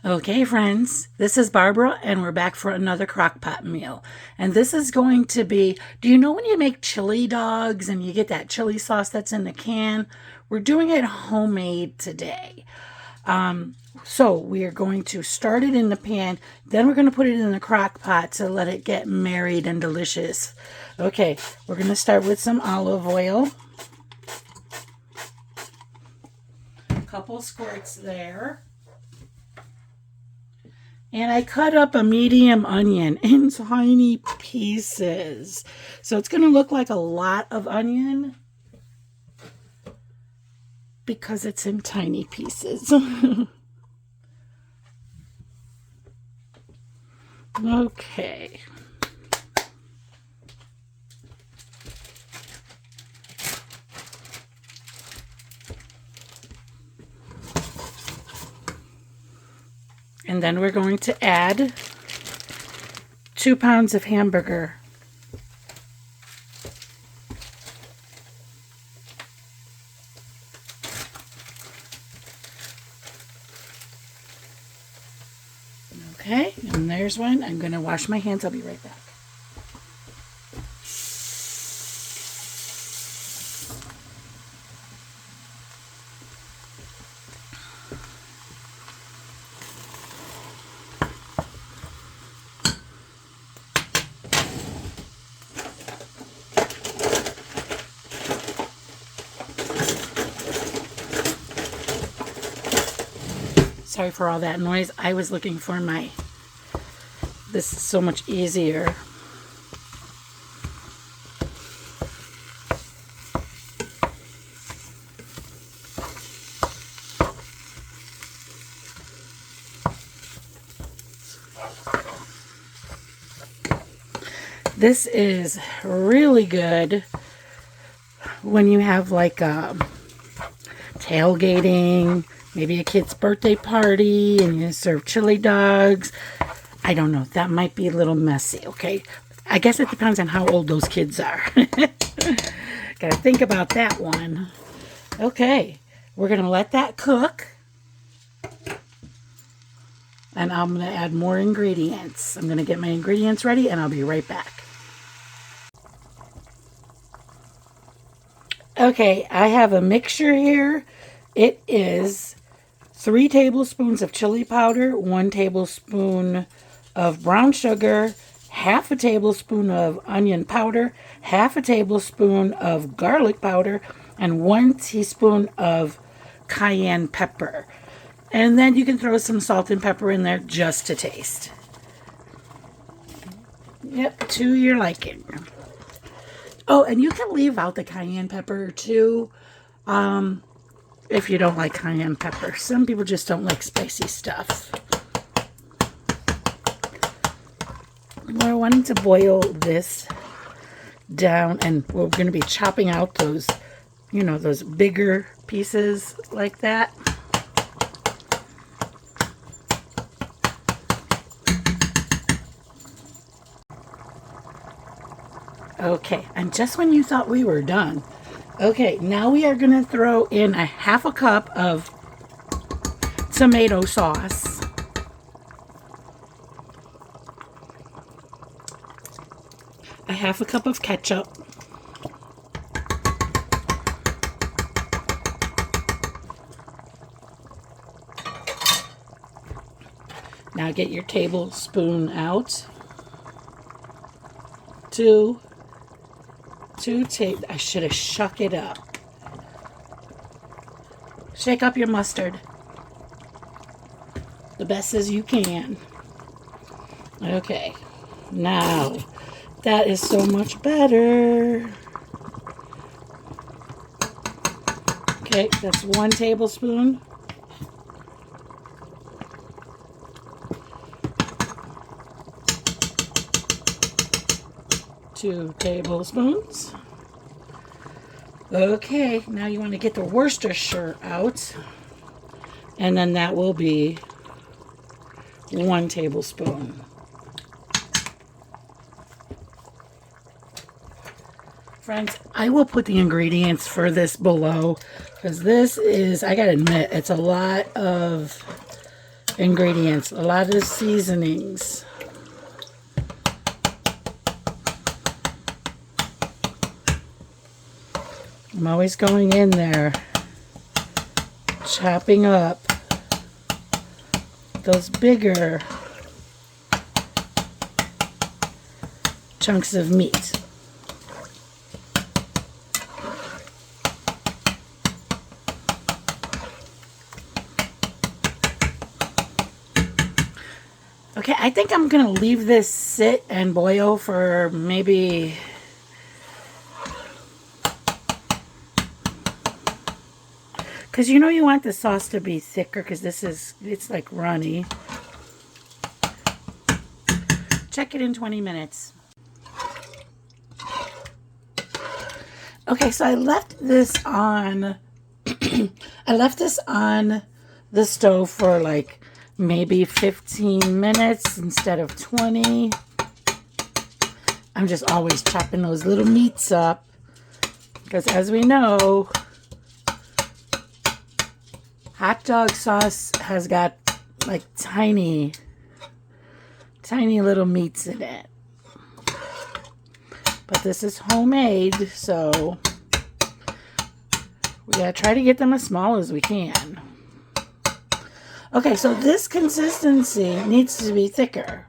Okay, friends, this is Barbara, and we're back for another crock pot meal. And this is going to be, do you know when you make chili dogs and you get that chili sauce that's in the can? We're doing it homemade today. So we are going to start it in the pan, then we're going to put it in the crock pot to let it get married and delicious. Okay, we're going to start with some olive oil. A couple squirts there. And I cut up a medium onion in tiny pieces. So it's going to look like a lot of onion because it's in tiny pieces. Okay. And then we're going to add 2 pounds of hamburger. Okay, and there's one. I'm going to wash my hands. I'll be right back. Sorry for all that noise. I was looking for my, this is so much easier. This is really good when you have like tailgating, maybe a kid's birthday party, and you serve chili dogs. I don't know. That might be a little messy, okay? I guess it depends on how old those kids are. Gotta think about that one. Okay, we're gonna let that cook. And I'm gonna add more ingredients. I'm gonna get my ingredients ready and I'll be right back. Okay, I have a mixture here. It is 3 tablespoons of chili powder, 1 tablespoon of brown sugar, half a tablespoon of onion powder, half a tablespoon of garlic powder, and 1 teaspoon of cayenne pepper. And then you can throw some salt and pepper in there just to taste. Yep, to your liking. Oh, and you can leave out the cayenne pepper too. If you don't like cayenne pepper. Some people just don't like spicy stuff. We're wanting to boil this down, and we're going to be chopping out those, you know, those bigger pieces like that. Okay, and just when you thought we were done, okay, now we are going to throw in a half a cup of tomato sauce. A half a cup of ketchup. Now get your tablespoon out. I should have shook it up. Shake up your mustard. The best as you can. Okay. Now, that is so much better. Okay, that's 1 tablespoon. Two tablespoons. Okay, now you want to get the Worcestershire out, and then that will be 1 tablespoon. Friends, I will put the ingredients for this below, because this is, I gotta admit, it's a lot of ingredients, a lot of seasonings. I'm always going in there, chopping up those bigger chunks of meat. Okay, I think I'm going to leave this sit and boil for maybe because you know you want the sauce to be thicker because it's like runny. Check it in 20 minutes. Okay, so I left this on I left this on the stove for like maybe 15 minutes instead of 20. I'm just always chopping those little meats up because as we know, hot dog sauce has got like tiny little meats in it. But this is homemade, so we gotta try to get them as small as we can. Okay, so this consistency needs to be thicker.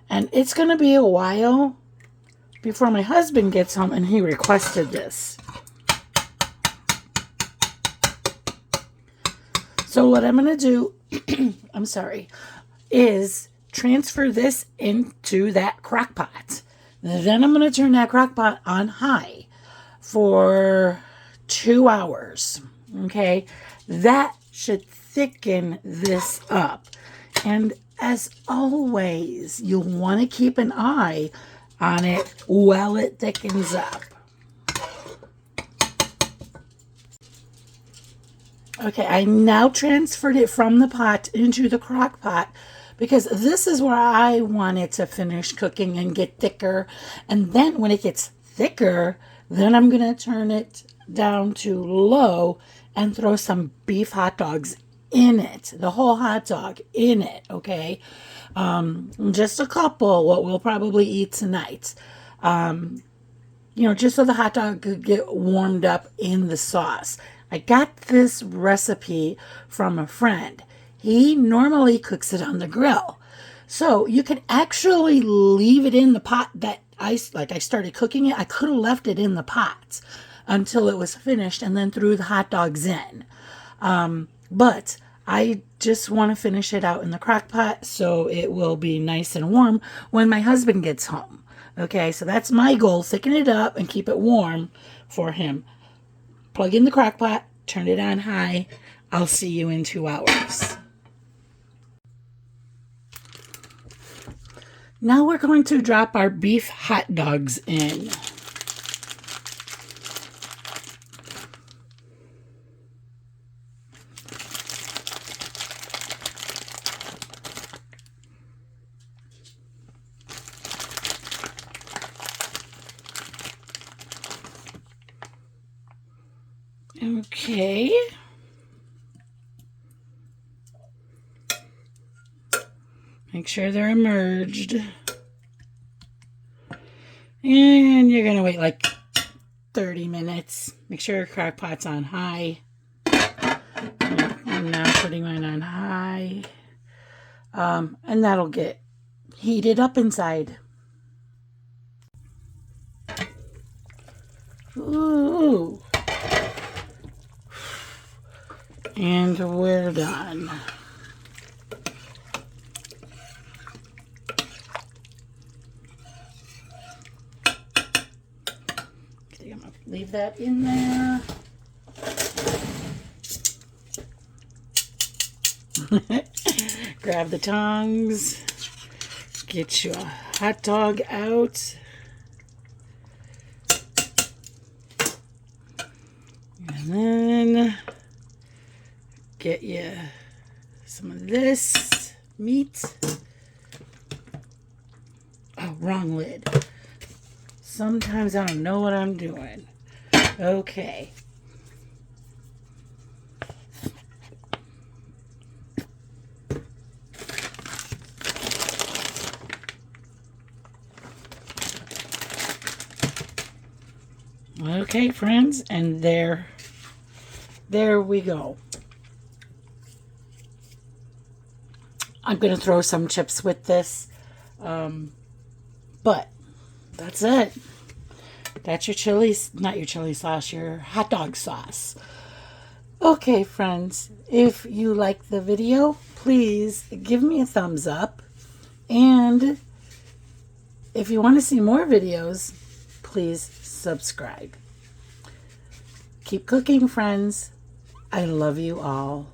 And it's gonna be a while before my husband gets home, and he requested this. So what I'm going to do, I'm sorry, is transfer this into that crock pot. Then I'm going to turn that crock pot on high for 2 hours. Okay, that should thicken this up. And as always, you'll want to keep an eye on it while it thickens up. Okay, I now transferred it from the pot into the crock pot because this is where I want it to finish cooking and get thicker. And then when it gets thicker, then I'm going to turn it down to low and throw some beef hot dogs in it, the whole hot dog in it, okay? Just a couple, what we'll probably eat tonight. Just so the hot dog could get warmed up in the sauce. I got this recipe from a friend. He normally cooks it on the grill. So you can actually leave it in the pot that I started cooking it. I could have left it in the pot until it was finished and then threw the hot dogs in. But I just want to finish it out in the crock pot so it will be nice and warm when my husband gets home. Okay, so that's my goal. Thicken it up and keep it warm for him. Plug in the crock pot, turn it on high. I'll see you in 2 hours. Now we're going to drop our beef hot dogs in. Okay. Make sure they're immersed. And you're going to wait like 30 minutes. Make sure your crock pot's on high. I'm now putting mine on high. And that'll get heated up inside. Ooh. And we're done. Okay, I'm going to leave that in there. Grab the tongs. Get your hot dog out. And then get you some of this meat. Oh, wrong lid. Sometimes I don't know what I'm doing. Okay. Okay, friends, and there we go. I'm going to throw some chips with this, but that's it. That's your chili, not your chili sauce, your hot dog sauce. Okay, friends, if you like the video, please give me a thumbs up. And if you want to see more videos, please subscribe. Keep cooking, friends. I love you all.